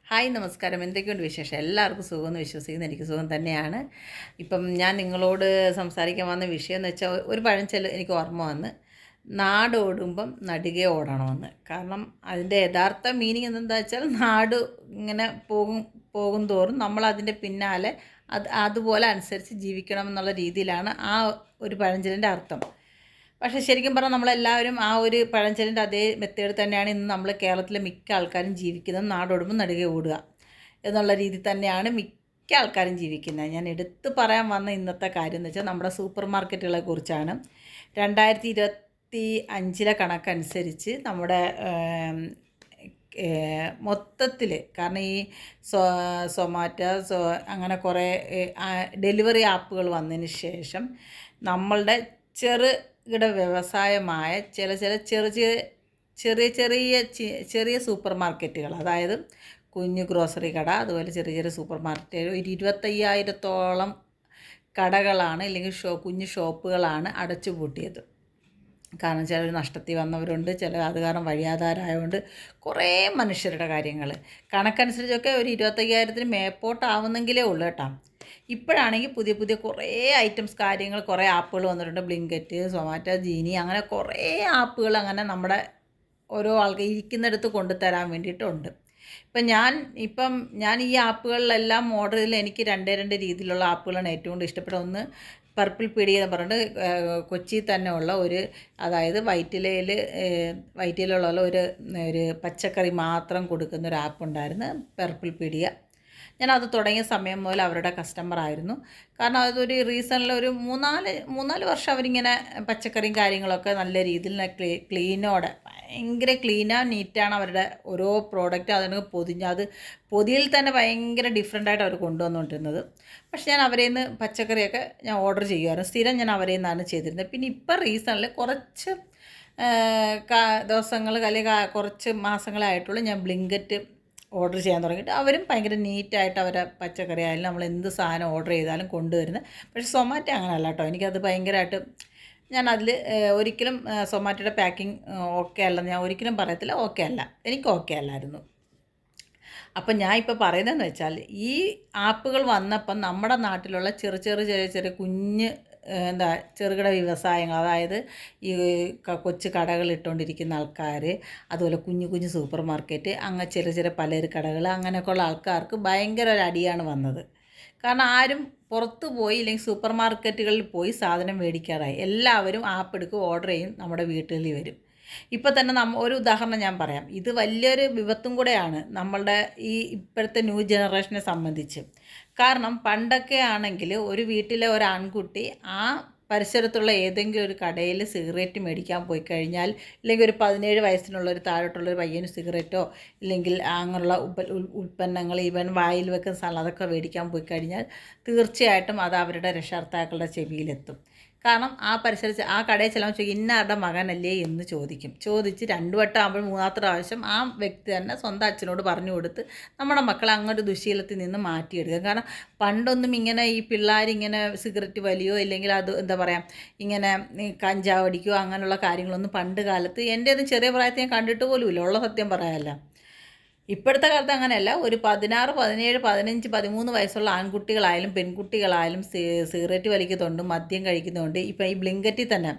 Hi നമസ്കാരം. എന്തൊക്കെയുണ്ട് വിശേഷം? എല്ലാവർക്കും സുഖമെന്ന് വിശ്വസിക്കുന്നു. എനിക്ക് സുഖം തന്നെയാണ്. ഇപ്പം ഞാൻ നിങ്ങളോട് സംസാരിക്കാൻ വന്ന വിഷയം എന്ന് വെച്ചാൽ ഒരു പഴഞ്ചൊല്ല് എനിക്ക് ഓർമ്മ വന്ന്, നാടോടുമ്പം നടുകെ ഓടണമെന്ന്. കാരണം അതിൻ്റെ യഥാർത്ഥ മീനിങ് എന്താ വെച്ചാൽ നാട് ഇങ്ങനെ പോകും തോറും നമ്മളതിൻ്റെ പിന്നാലെ അതുപോലെ അനുസരിച്ച് ജീവിക്കണം എന്നുള്ള രീതിയിലാണ് ആ ഒരു പഴഞ്ചൊല്ലിൻ്റെ അർത്ഥം. പക്ഷേ ശരിക്കും പറഞ്ഞാൽ നമ്മളെല്ലാവരും ആ ഒരു പഴഞ്ചൊല്ലിൻ്റെ അതേ മെത്തേഡ് തന്നെയാണ് ഇന്ന് നമ്മൾ കേരളത്തിലെ മിക്ക ആൾക്കാരും ജീവിക്കുന്നത്. നാടോടുമ്പോൾ നടുകെ ഓടുക എന്നുള്ള രീതി തന്നെയാണ് മിക്ക ആൾക്കാരും ജീവിക്കുന്നത്. ഞാൻ എടുത്തു പറയാൻ വന്ന ഇന്നത്തെ കാര്യം എന്ന് വെച്ചാൽ നമ്മുടെ സൂപ്പർ മാർക്കറ്റുകളെ കുറിച്ചാണ്. 2025 കണക്കനുസരിച്ച് നമ്മുടെ മൊത്തത്തിൽ, കാരണം ഈ സൊമാറ്റോ അങ്ങനെ കുറേ ഡെലിവറി ആപ്പുകൾ വന്നതിന് ശേഷം നമ്മളുടെ ചെറുകിട വ്യവസായമായ ചെറിയ സൂപ്പർ മാർക്കറ്റുകൾ, അതായത് കുഞ്ഞു ഗ്രോസറി കട, അതുപോലെ ചെറിയ സൂപ്പർ മാർക്കറ്റ്, ഒരു 25,000-ഓളം കടകളാണ്, അല്ലെങ്കിൽ കുഞ്ഞു ഷോപ്പുകളാണ് അടച്ചു പൂട്ടിയത്. കാരണം ചിലർ നഷ്ടത്തിൽ വന്നവരുണ്ട്, ചിലർ അത് കാരണം വഴിയാധാരമായതുകൊണ്ട് കുറേ മനുഷ്യരുടെ കാര്യങ്ങൾ കണക്കനുസരിച്ചൊക്കെ ഒരു 25,000-ന് മേപ്പോട്ടാവുന്നെങ്കിലേ ഉള്ളൂ കേട്ടോ. ഇപ്പോഴാണെങ്കിൽ പുതിയ പുതിയ കുറേ ഐറ്റംസ് കാര്യങ്ങൾ, കുറേ ആപ്പുകൾ വന്നിട്ടുണ്ട്. ബ്ലിങ്കറ്റ്, സൊമാറ്റോ, ജീനി, അങ്ങനെ കുറേ ആപ്പുകൾ അങ്ങനെ നമ്മുടെ ഓരോ ആൾക്ക് ഇരിക്കുന്നിടത്ത് കൊണ്ടുതരാൻ വേണ്ടിയിട്ടുണ്ട്. ഇപ്പം ഞാൻ ഈ ആപ്പുകളിലെല്ലാം ഓർഡർ ചെയ്തതിൽ എനിക്ക് രണ്ട് രീതിയിലുള്ള ആപ്പുകളാണ് ഏറ്റവും കൂടുതൽ ഇഷ്ടപ്പെട്ടത്. ഒന്ന് പർപ്പിൾ പീഡിയ എന്ന് പറഞ്ഞിട്ട് കൊച്ചിയിൽ തന്നെ ഉള്ള ഒരു, അതായത് വൈറ്റിലയിലുള്ള ഒരു പച്ചക്കറി മാത്രം കൊടുക്കുന്ന ഒരു ആപ്പ് ഉണ്ടായിരുന്നു, പർപ്പിൾ പീഡിയ. ഞാനത് തുടങ്ങിയ സമയം മുതൽ അവരുടെ കസ്റ്റമറായിരുന്നു. കാരണം അതൊരു റീസണിൽ ഒരു മൂന്നാല് വർഷം അവരിങ്ങനെ പച്ചക്കറിയും കാര്യങ്ങളൊക്കെ നല്ല രീതിയിൽ ക്ലീനോടെ, ഭയങ്കര ക്ലീനാണ്, നീറ്റാണ് അവരുടെ ഓരോ പ്രോഡക്റ്റ്. അതിന് അത് പൊതിയിൽ തന്നെ ഭയങ്കര ഡിഫറെൻ്റായിട്ട് അവർ കൊണ്ടുവന്നുകൊണ്ടിരുന്നത്. പക്ഷേ ഞാൻ അവരിൽ നിന്ന് പച്ചക്കറിയൊക്കെ ഞാൻ ഓർഡർ ചെയ്യുമായിരുന്നു. സ്ഥിരം ഞാൻ അവരിൽ നിന്നാണ് ചെയ്തിരുന്നത്. പിന്നെ ഇപ്പം റീസണിൽ കുറച്ച് ദിവസങ്ങൾ അല്ലെങ്കിൽ കുറച്ച് മാസങ്ങളായിട്ടുള്ളൂ ഞാൻ ബ്ലിങ്കറ്റ് ഓർഡർ ചെയ്യാൻ തുടങ്ങിയിട്ട്. അവരും ഭയങ്കര നീറ്റായിട്ട് അവരെ പച്ചക്കറി ആയാലും നമ്മൾ എന്ത് സാധനം ഓർഡർ ചെയ്താലും കൊണ്ടുവരുന്നത്. പക്ഷേ സൊമാറ്റോ അങ്ങനെയല്ല കേട്ടോ. എനിക്കത് ഭയങ്കരമായിട്ട്, ഞാനതിൽ ഒരിക്കലും സൊമാറ്റോയുടെ പാക്കിംഗ് ഓക്കെ അല്ലെന്ന് ഞാൻ ഒരിക്കലും പറയത്തില്ല. ഓക്കെ അല്ല, എനിക്ക് ഓക്കെ അല്ലായിരുന്നു. അപ്പം ഞാൻ ഇപ്പോൾ പറയുന്നതെന്ന് വെച്ചാൽ, ഈ ആപ്പുകൾ വന്നപ്പം നമ്മുടെ നാട്ടിലുള്ള ചെറിയ കുഞ്ഞ് ചെറുകിട വ്യവസായങ്ങൾ, അതായത് ഈ കൊച്ചു കടകൾ ഇട്ടുകൊണ്ടിരിക്കുന്ന ആൾക്കാർ, അതുപോലെ കുഞ്ഞു സൂപ്പർ മാർക്കറ്റ്, അങ്ങനെ ചെറിയ പലചരക്ക് കടകൾ, അങ്ങനെയൊക്കെയുള്ള ആൾക്കാർക്ക് ഭയങ്കര ഒരു അടിയാണ് വന്നത്. കാരണം ആരും പുറത്ത് പോയി, ഇല്ലെങ്കിൽ സൂപ്പർ മാർക്കറ്റുകളിൽ പോയി സാധനം മേടിക്കാറായി. എല്ലാവരും ആപ്പ് എടുക്കും, ഓർഡർ ചെയ്യും, നമ്മുടെ വീട്ടിൽ വരും. ഇപ്പോൾ തന്നെ ഒരു ഉദാഹരണം ഞാൻ പറയാം. ഇത് വലിയൊരു വിപത്തും കൂടെയാണ് നമ്മളുടെ ഈ ഇപ്പോഴത്തെ ന്യൂ ജനറേഷനെ സംബന്ധിച്ച്. കാരണം പണ്ടൊക്കെ ആണെങ്കിൽ ഒരു വീട്ടിലെ ഒരു ആൺകുട്ടി ആ പരിസരത്തുള്ള ഏതെങ്കിലും ഒരു കടയിൽ സിഗരറ്റ് മേടിക്കാൻ പോയി കഴിഞ്ഞാൽ, ഇല്ലെങ്കിൽ ഒരു 17 വയസ്സിനുള്ളൊരു താഴോട്ടുള്ളൊരു പയ്യന് സിഗരറ്റോ ഇല്ലെങ്കിൽ അങ്ങനെയുള്ള ഉൽപ്പന്നങ്ങൾ, ഈവൻ വായിൽ വെക്കുന്ന സാധനം, അതൊക്കെ മേടിക്കാൻ പോയി കഴിഞ്ഞാൽ തീർച്ചയായിട്ടും അത് അവരുടെ രക്ഷകർത്താക്കളുടെ ചെവിയിലെത്തും. കാരണം ആ പരിസരത്ത് ആ കടയിൽ ചെല്ലാൻ ചോദിക്കും, ഇന്നാരുടെ മകനല്ലേ എന്ന് ചോദിച്ച് 2 വട്ടം ആകുമ്പോൾ 3-ാമത്തെ പ്രാവശ്യം ആ വ്യക്തി തന്നെ സ്വന്തം അച്ഛനോട് പറഞ്ഞു കൊടുത്ത് നമ്മുടെ മക്കളെ അങ്ങോട്ട് ദുശീലത്തിൽ നിന്ന് മാറ്റിയെടുക്കുക. കാരണം പണ്ടൊന്നും ഇങ്ങനെ ഈ പിള്ളേരിങ്ങനെ സിഗരറ്റ് വലിയോ ഇല്ലെങ്കിൽ അത് എന്താ പറയുക, ഇങ്ങനെ കഞ്ചാവ് അടിക്കുകയോ അങ്ങനെയുള്ള കാര്യങ്ങളൊന്നും പണ്ട് കാലത്ത് എൻ്റെ ഒന്നും ചെറിയ പ്രായത്തിൽ ഞാൻ കണ്ടിട്ട് പോലുമില്ല, ഉള്ള സത്യം പറയാമല്ല. ഇപ്പോഴത്തെ കാലത്ത് അങ്ങനെയല്ല. ഒരു 16, 17, 15, 13 വയസ്സുള്ള ആൺകുട്ടികളായാലും പെൺകുട്ടികളായാലും സിഗരറ്റ് വലിക്കുന്നുണ്ട്, മദ്യം കഴിക്കുന്നുണ്ട്. ഇപ്പം ഈ ബ്ലിങ്കറ്റിൽ തന്നെ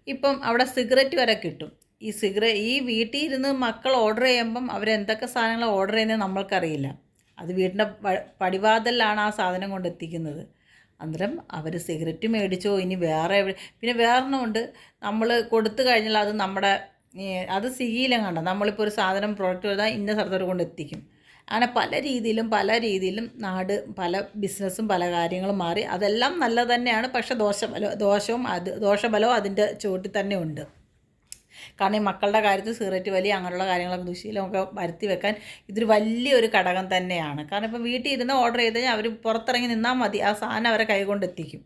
ഇപ്പം അവിടെ സിഗരറ്റ് വരെ കിട്ടും. ഈ വീട്ടിൽ ഇരുന്ന് മക്കൾ ഓർഡർ ചെയ്യുമ്പം അവരെന്തൊക്കെ സാധനങ്ങൾ ഓർഡർ ചെയ്യുന്നത് നമ്മൾക്കറിയില്ല. അത് വീടിൻ്റെ പടിവാതിലാണ് ആ സാധനം കൊണ്ട് എത്തിക്കുന്നത്. അന്നേരം അവർ സിഗരറ്റ് മേടിച്ചോ, ഇനി പിന്നെ വേറൊന്നുമുണ്ട്, നമ്മൾ കൊടുത്തു കഴിഞ്ഞാൽ അത് നമ്മുടെ അത് സ്വിഗ്ഗിയിലും കണ്ടോ, നമ്മളിപ്പോൾ ഒരു സാധനം പ്രോഡക്റ്റ് ചെയ്താൽ ഇന്ന സ്ഥലത്തോട്ട് കൊണ്ട് എത്തിക്കും. അങ്ങനെ പല രീതിയിലും നാട്, പല ബിസിനസ്സും പല കാര്യങ്ങളും മാറി. അതെല്ലാം നല്ലത് തന്നെയാണ്. പക്ഷേ ദോഷഫലവും അതിൻ്റെ ചുവട്ടിൽ തന്നെ ഉണ്ട്. കാരണം ഈ മക്കളുടെ കാര്യത്തിൽ സിഗരറ്റ് വലി അങ്ങനെയുള്ള കാര്യങ്ങളൊക്കെ ദുശീലമൊക്കെ വരുത്തി വെക്കാൻ ഇതൊരു വലിയൊരു ഘടകം തന്നെയാണ്. കാരണം ഇപ്പോൾ വീട്ടിൽ ഇരുന്ന് ഓർഡർ ചെയ്ത് കഴിഞ്ഞാൽ അവർ പുറത്തിറങ്ങി നിന്നാൽ മതി, ആ സാധനം അവരെ കൈകൊണ്ടെത്തിക്കും.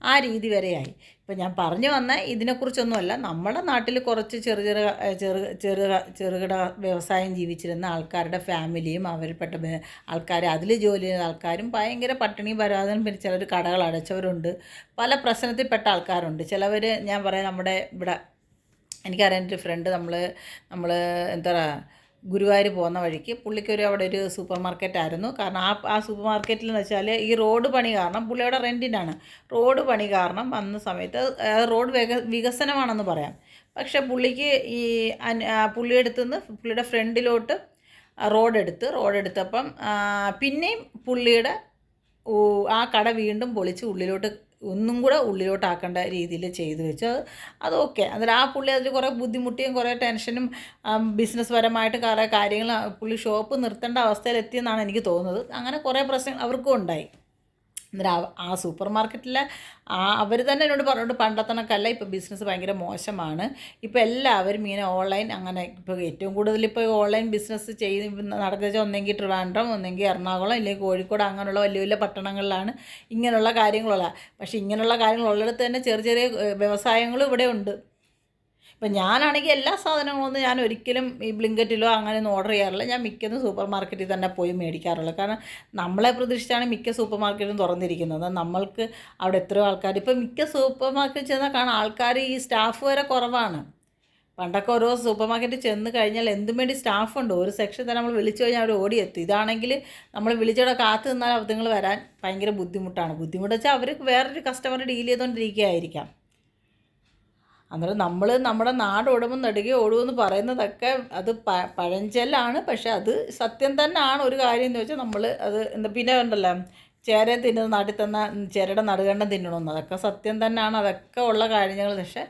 ആ രീതി വരെയായി. ഇപ്പം ഞാൻ പറഞ്ഞു വന്ന ഇതിനെക്കുറിച്ചൊന്നുമല്ല. നമ്മുടെ നാട്ടിൽ കുറച്ച് ചെറുകിട വ്യവസായം ജീവിച്ചിരുന്ന ആൾക്കാരുടെ ഫാമിലിയും അവരിൽപ്പെട്ട ആൾക്കാർ, അതിൽ ജോലി ചെയ്യുന്ന ആൾക്കാരും ഭയങ്കര പട്ടിണി പരാതം, പിന്നെ ചിലർ കടകൾ അടച്ചവരുണ്ട്, പല പ്രശ്നത്തിൽപ്പെട്ട ആൾക്കാരുണ്ട്. ചിലവർ, ഞാൻ പറയാം, നമ്മുടെ ഇവിടെ എനിക്കറിയാൻ ഒരു ഫ്രണ്ട്, നമ്മൾ എന്താ ഗുരുവായൂർ പോകുന്ന വഴിക്ക് പുള്ളിക്കൊരു അവിടെ ഒരു സൂപ്പർ മാർക്കറ്റായിരുന്നു. കാരണം ആ സൂപ്പർ മാർക്കറ്റിൽ എന്ന് വെച്ചാൽ ഈ റോഡ് പണി കാരണം പുള്ളി അവിടെ റെൻറ്റിനാണ്. റോഡ് പണി കാരണം വന്ന സമയത്ത് റോഡ് വികസനമാണെന്ന് പറയാം. പക്ഷേ പുള്ളിക്ക് ഈ പുള്ളിയെടുത്തു നിന്ന് പുള്ളിയുടെ ഫ്രണ്ടിലോട്ട് റോഡെടുത്തപ്പം പിന്നെയും പുള്ളിയുടെ ആ കട വീണ്ടും പൊളിച്ച് ഒന്നും കൂടെ ഉള്ളിലോട്ടാക്കേണ്ട രീതിയിൽ ചെയ്തു വെച്ചു. അത് ഓക്കെ. അതിൽ ആ പുള്ളി അതിൽ കുറേ ബുദ്ധിമുട്ടിയും കുറേ ടെൻഷനും ബിസിനസ് പരമായിട്ട് കുറേ കാര്യങ്ങൾ പുള്ളി ഷോപ്പ് നിർത്തേണ്ട അവസ്ഥയിലെത്തിയെന്നാണ് എനിക്ക് തോന്നുന്നത്. അങ്ങനെ കുറേ പ്രശ്നങ്ങൾ അവർക്കും ഉണ്ടായി. അന്നേരം ആ സൂപ്പർ മാർക്കറ്റിലെ അവർ തന്നെ എന്നോട് പറഞ്ഞോണ്ട് പണ്ടത്തെ കണക്കല്ല, ഇപ്പോൾ ബിസിനസ് ഭയങ്കര മോശമാണ്. ഇപ്പോൾ എല്ലാവരും ഇങ്ങനെ ഓൺലൈൻ അങ്ങനെ ഇപ്പോൾ ഏറ്റവും കൂടുതൽ ഇപ്പോൾ ഓൺലൈൻ ബിസിനസ് നടക്കുക ഒന്നെങ്കിൽ ട്രിവാൻഡ്രം, ഒന്നെങ്കിൽ എറണാകുളം, ഇല്ലെങ്കിൽ കോഴിക്കോട്, അങ്ങനെയുള്ള വലിയ വലിയ പട്ടണങ്ങളിലാണ് ഇങ്ങനെയുള്ള കാര്യങ്ങളുള്ള. പക്ഷേ ഇങ്ങനെയുള്ള കാര്യങ്ങളുള്ളിടത്ത് തന്നെ ചെറിയ ചെറിയ വ്യവസായങ്ങളും ഇവിടെ ഉണ്ട്. ഇപ്പം ഞാനാണെങ്കിൽ എല്ലാ സാധനങ്ങളൊന്നും ഞാൻ ഒരിക്കലും ഈ ബ്ലിങ്കറ്റിലോ അങ്ങനെയൊന്നും ഓർഡർ ചെയ്യാറില്ല. ഞാൻ മിക്കതും സൂപ്പർ മാർക്കറ്റിൽ തന്നെ പോയി മേടിക്കാറുള്ളൂ. കാരണം നമ്മളെ പ്രതീക്ഷിച്ചാണ് മിക്ക സൂപ്പർ മാർക്കറ്റും തുറന്നിരിക്കുന്നത്. നമ്മൾക്ക് അവിടെ എത്രയോ ആൾക്കാർ ഇപ്പോൾ മിക്ക സൂപ്പർ മാർക്കറ്റിൽ ചെന്നാൽ കാണാം ആൾക്കാർ ഈ സ്റ്റാഫ് വരെ കുറവാണ്. പണ്ടൊക്കെ ഓരോ സൂപ്പർ മാർക്കറ്റിൽ ചെന്ന് കഴിഞ്ഞാൽ എന്തും വേണ്ടി സ്റ്റാഫുണ്ട്. ഒരു സെക്ഷൻ തന്നെ നമ്മൾ വിളിച്ചു കഴിഞ്ഞാൽ അവർ ഓടിയെത്തും. ഇതാണെങ്കിൽ നമ്മൾ വിളിച്ചവിടെ കാത്തു നിന്നാൽ അവർക്ക് വരാൻ ഭയങ്കര ബുദ്ധിമുട്ടാണ്. ബുദ്ധിമുട്ട് വെച്ചാൽ അവർ വേറൊരു കസ്റ്റമർ ഡീൽ ചെയ്തുകൊണ്ടിരിക്കുകയായിരിക്കാം. അന്നേരം നമ്മൾ നമ്മുടെ നാട് ഓടുമ്പോൾ നെടുകെ ഓടുമെന്ന് പറയുന്നതൊക്കെ അത് പഴഞ്ചൊല്ലാണ്. പക്ഷെ അത് സത്യം തന്നെയാണ്. ഒരു കാര്യം എന്ന് വെച്ചാൽ നമ്മൾ അത് പിന്നെ ഉണ്ടല്ലോ ചേര തിന്നുന്നത് നാട്ടിൽ തന്ന ചേരയുടെ നടുകണ്ടം തിന്നണമെന്ന്, അതൊക്കെ സത്യം തന്നെയാണ്. അതൊക്കെ ഉള്ള കാര്യങ്ങൾ. പക്ഷേ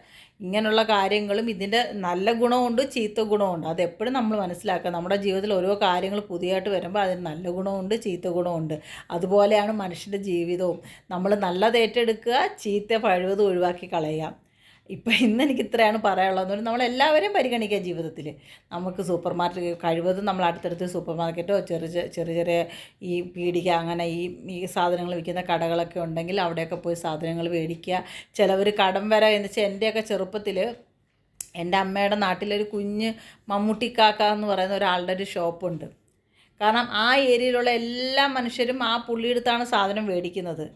ഇങ്ങനെയുള്ള കാര്യങ്ങളും ഇതിൻ്റെ നല്ല ഗുണമുണ്ട് ചീത്ത ഗുണമുണ്ട്. അതെപ്പോഴും നമ്മൾ മനസ്സിലാക്കുക. നമ്മുടെ ജീവിതത്തിൽ ഓരോ കാര്യങ്ങൾ പുതിയതായിട്ട് വരുമ്പോൾ അതിന് നല്ല ഗുണമുണ്ട് ചീത്ത ഗുണമുണ്ട്. അതുപോലെയാണ് മനുഷ്യൻ്റെ ജീവിതവും. നമ്മൾ നല്ലത് ഏറ്റെടുക്കുക, ചീത്ത പഴുവത് ഒഴിവാക്കി കളയുക. ഇന്ന് എനിക്ക് ഇത്രയാണ് പറയാനുള്ളത്. നമ്മളെല്ലാവരെയും പരിഗണിക്കുക ജീവിതത്തിൽ. നമുക്ക് സൂപ്പർ മാർക്കറ്റ് കഴിവതും നമ്മൾ അടുത്തടുത്ത് സൂപ്പർ മാർക്കറ്റോ ചെറിയ ചെറിയ ഈ പീടിക അങ്ങനെ ഈ സാധനങ്ങൾ വിൽക്കുന്ന കടകളൊക്കെ ഉണ്ടെങ്കിൽ അവിടെയൊക്കെ പോയി സാധനങ്ങൾ മേടിക്കുക. ചിലവർ കടം വരെ എന്ന് വെച്ചാൽ എൻ്റെയൊക്കെ ചെറുപ്പത്തിൽ എൻ്റെ അമ്മയുടെ നാട്ടിലൊരു കുഞ്ഞ് മമ്മൂട്ടിക്കാക്ക എന്ന് പറയുന്ന ഒരാളുടെ ഒരു ഷോപ്പുണ്ട്. കാരണം ആ ഏരിയയിലുള്ള എല്ലാ മനുഷ്യരും ആ പുള്ളിയെടുത്താണ് സാധനം മേടിക്കുന്നത്.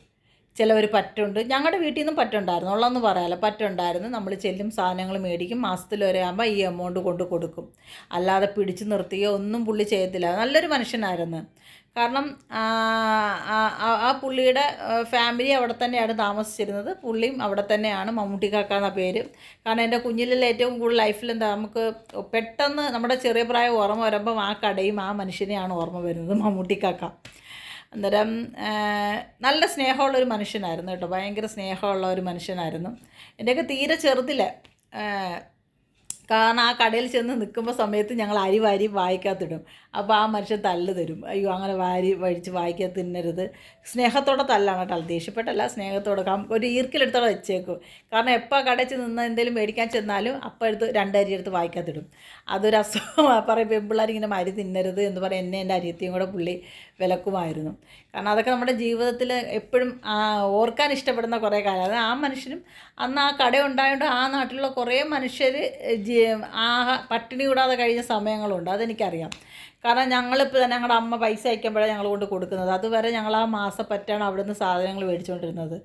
ചിലവർ പറ്റുണ്ട്. ഞങ്ങളുടെ വീട്ടിൽ നിന്നും പറ്റുണ്ടായിരുന്നു, ഉള്ളതെന്ന് പറയാമല്ലോ, പറ്റുണ്ടായിരുന്നു. നമ്മൾ ചെല്ലും സാധനങ്ങൾ മേടിക്കും. മാസത്തിൽ ഒരാകുമ്പോൾ ഈ എമൗണ്ട് കൊണ്ട് കൊടുക്കും. അല്ലാതെ പിടിച്ചു നിർത്തുകയോ ഒന്നും പുള്ളി ചെയ്യത്തില്ല. നല്ലൊരു മനുഷ്യനായിരുന്നു. കാരണം ആ പുള്ളിയുടെ ഫാമിലി അവിടെ തന്നെയാണ് താമസിച്ചിരുന്നത്. പുള്ളിയും അവിടെ തന്നെയാണ്. മമ്മൂട്ടിക്കാക്ക എന്ന പേര്. കാരണം എൻ്റെ കുഞ്ഞിലെ ഏറ്റവും കൂടുതൽ ലൈഫിൽ നമുക്ക് പെട്ടെന്ന് നമ്മുടെ ചെറിയ പ്രായം ഓർമ്മ വരുമ്പം ആ കടയും ആ മനുഷ്യനെയാണ് ഓർമ്മ വരുന്നത്, മമ്മൂട്ടിക്കാക്ക. അന്നേരം നല്ല സ്നേഹമുള്ളൊരു മനുഷ്യനായിരുന്നു കേട്ടോ. ഭയങ്കര സ്നേഹമുള്ള ഒരു മനുഷ്യനായിരുന്നു. എൻ്റെയൊക്കെ തീരെ ചെറുതിൽ കാരണം ആ കടയിൽ ചെന്ന് നിൽക്കുമ്പോൾ സമയത്ത് ഞങ്ങൾ അരി വാരി വായിക്കാത്തിടും. അപ്പോൾ ആ മനുഷ്യൻ തല്ല് തരും. അയ്യോ അങ്ങനെ വഴിച്ച് വായിക്കാത്ത തിന്നരുത്. സ്നേഹത്തോടെ തല്ലാണ് കേട്ടോ, ദേഷ്യപ്പെട്ടല്ല, സ്നേഹത്തോടെ. ഒരു ഈർക്കിലെടുത്തോടെ വെച്ചേക്കും. കാരണം എപ്പോൾ കടയിൽ നിന്ന് എന്തെങ്കിലും മേടിക്കാൻ ചെന്നാലും അപ്പം എടുത്ത് 2 അരി എടുത്ത് വായിക്കാത്തിടും. അതൊരു അസുഖം പറയും. പെൺപിള്ളേരിങ്ങനെ അരി തിന്നരുത് എന്ന് പറയും. എൻ്റെ അരിയത്തെയും കൂടെ പുള്ളി വിലക്കുമായിരുന്നു. കാരണം അതൊക്കെ നമ്മുടെ ജീവിതത്തിൽ എപ്പോഴും ഓർക്കാൻ ഇഷ്ടപ്പെടുന്ന കുറേ കാര്യം. അത് ആ മനുഷ്യനും അന്ന് ആ കട ഉണ്ടായതുകൊണ്ട് ആ നാട്ടിലുള്ള കുറേ മനുഷ്യർ പട്ടിണി കൂടാതെ കഴിഞ്ഞ സമയങ്ങളുണ്ട്. അതെനിക്കറിയാം. കാരണം ഞങ്ങളിപ്പോൾ തന്നെ ഞങ്ങളുടെ അമ്മ പൈസ അയക്കുമ്പോഴാണ് ഞങ്ങൾ കൊണ്ട് കൊടുക്കുന്നത്. അതുവരെ ഞങ്ങൾ ആ മാസപ്പറ്റാണ് അവിടെ നിന്ന് സാധനങ്ങൾ മേടിച്ചുകൊണ്ടിരുന്നത്.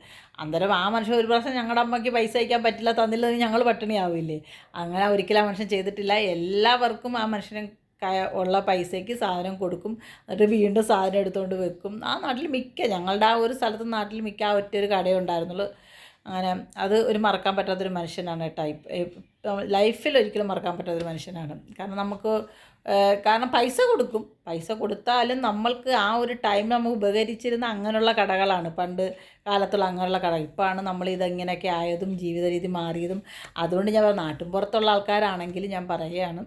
അന്നേരം ആ മനുഷ്യൻ ഒരു പ്രാവശ്യം ഞങ്ങളുടെ അമ്മയ്ക്ക് പൈസ അയക്കാൻ പറ്റില്ല, തന്നില്ലെങ്കിൽ ഞങ്ങൾ പട്ടിണിയാവില്ലേ? അങ്ങനെ ഒരിക്കലും ആ മനുഷ്യൻ ചെയ്തിട്ടില്ല. എല്ലാവർക്കും ആ മനുഷ്യന് ഉള്ള പൈസയ്ക്ക് സാധനം കൊടുക്കും. എന്നിട്ട് വീണ്ടും സാധനം എടുത്തുകൊണ്ട് വെക്കും. ആ നാട്ടിൽ ഞങ്ങളുടെ ആ ഒരു സ്ഥലത്ത് നാട്ടിൽ ആ ഒറ്റൊരു കടയേ ഉണ്ടായിരുന്നുള്ളൂ. അങ്ങനെ അത് ഒരു മറക്കാൻ പറ്റാത്തൊരു മനുഷ്യനാണ് കേട്ടോ. ലൈഫിൽ ഒരിക്കലും മറക്കാൻ പറ്റാത്തൊരു മനുഷ്യനാണ്. കാരണം പൈസ കൊടുത്താലും നമ്മൾക്ക് ആ ഒരു ടൈം നമുക്ക് ഉപകരിച്ചിരുന്ന അങ്ങനെയുള്ള കടകളാണ് പണ്ട് കാലത്തുള്ള അങ്ങനെയുള്ള കട. ഇപ്പോഴാണ് നമ്മൾ ഇതെങ്ങനെയൊക്കെ ആയതും ജീവിത രീതി മാറിയതും. അതുകൊണ്ട് ഞാൻ നാട്ടിൻ പുറത്തുള്ള ആൾക്കാരാണെങ്കിൽ ഞാൻ പറയുകയാണ്,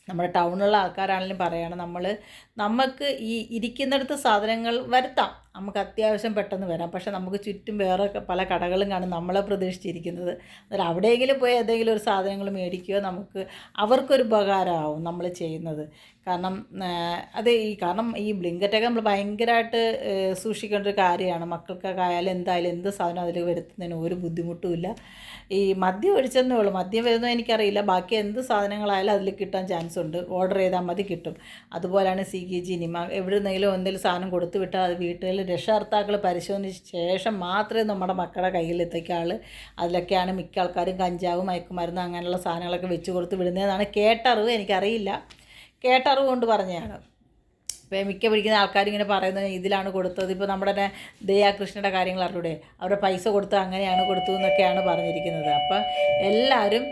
നമ്മുടെ ടൗണിലുള്ള ആൾക്കാരാണെങ്കിലും പറയുകയാണ്, നമുക്ക് ഈ ഇരിക്കുന്നിടത്ത് സാധനങ്ങൾ വരുത്താം. നമുക്ക് അത്യാവശ്യം പെട്ടെന്ന് വരാം. പക്ഷേ നമുക്ക് ചുറ്റും വേറെ പല കടകളും കാണും നമ്മളെ പ്രതീക്ഷിച്ചിരിക്കുന്നത്. അന്നേരം അവിടെയെങ്കിലും പോയി ഏതെങ്കിലും ഒരു സാധനങ്ങൾ മേടിക്കുകയോ അവർക്കൊരു ഉപകാരമാവും നമ്മൾ ചെയ്യുന്നത്. കാരണം കാരണം ഈ ബ്ലിങ്കറ്റൊക്കെ നമ്മൾ ഭയങ്കരമായിട്ട് സൂക്ഷിക്കേണ്ട ഒരു കാര്യമാണ്. മക്കൾക്കൊക്കെ ആയാലും എന്തായാലും എന്ത് സാധനം അതിൽ വരുത്തുന്നതിന് ഒരു ബുദ്ധിമുട്ടുമില്ല. ഈ മദ്യം ഒഴിച്ചെന്നേ ഉള്ളൂ. മദ്യം വരുന്നത് എനിക്കറിയില്ല. ബാക്കി എന്ത് സാധനങ്ങളായാലും അതിൽ കിട്ടാൻ ചാൻസ് ഉണ്ട്. ഓർഡർ ചെയ്താൽ മതി, കിട്ടും. അതുപോലെയാണ് CKG എവിടെ നിന്നെങ്കിലും എന്തെങ്കിലും സാധനം കൊടുത്തു വിട്ടാൽ അത് വീട്ടിൽ രക്ഷകർത്താക്കൾ പരിശോധിച്ച ശേഷം മാത്രമേ നമ്മുടെ മക്കളുടെ കയ്യിൽ എത്തിക്കാവുള്ളൂ. അതിലൊക്കെയാണ് മിക്ക ആൾക്കാരും കഞ്ചാവ്, മയക്കുമരുന്ന് അങ്ങനെയുള്ള സാധനങ്ങളൊക്കെ വെച്ച് കൊടുത്ത് വിടുന്നതെന്നാണ് കേട്ടറിവ്. എനിക്കറിയില്ല. കേട്ടറിവ് കൊണ്ട് പറഞ്ഞതാണ്. ഇപ്പോൾ മിക്ക പിടിക്കുന്ന ആൾക്കാരിങ്ങനെ പറയുന്നത് ഇതിലാണ് കൊടുത്തത്. ഇപ്പോൾ നമ്മുടെ തന്നെ ദയാകൃഷ്ണയുടെ കാര്യങ്ങൾ അറിഞ്ഞൂടെ, അവരുടെ പൈസ കൊടുത്ത് അങ്ങനെയാണ് കൊടുത്തു എന്നൊക്കെയാണ് പറഞ്ഞിരിക്കുന്നത്. അപ്പോൾ എല്ലാവരും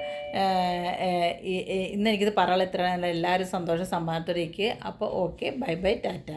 ഇന്ന് എനിക്കിത് പറയാനുള്ള ഇത്രയാണ്. എല്ലാവരും സന്തോഷം സമ്മാനത്തോടെ ഇരിക്കുക. അപ്പോൾ ഓക്കെ, ബൈ ബൈ, ടാറ്റ.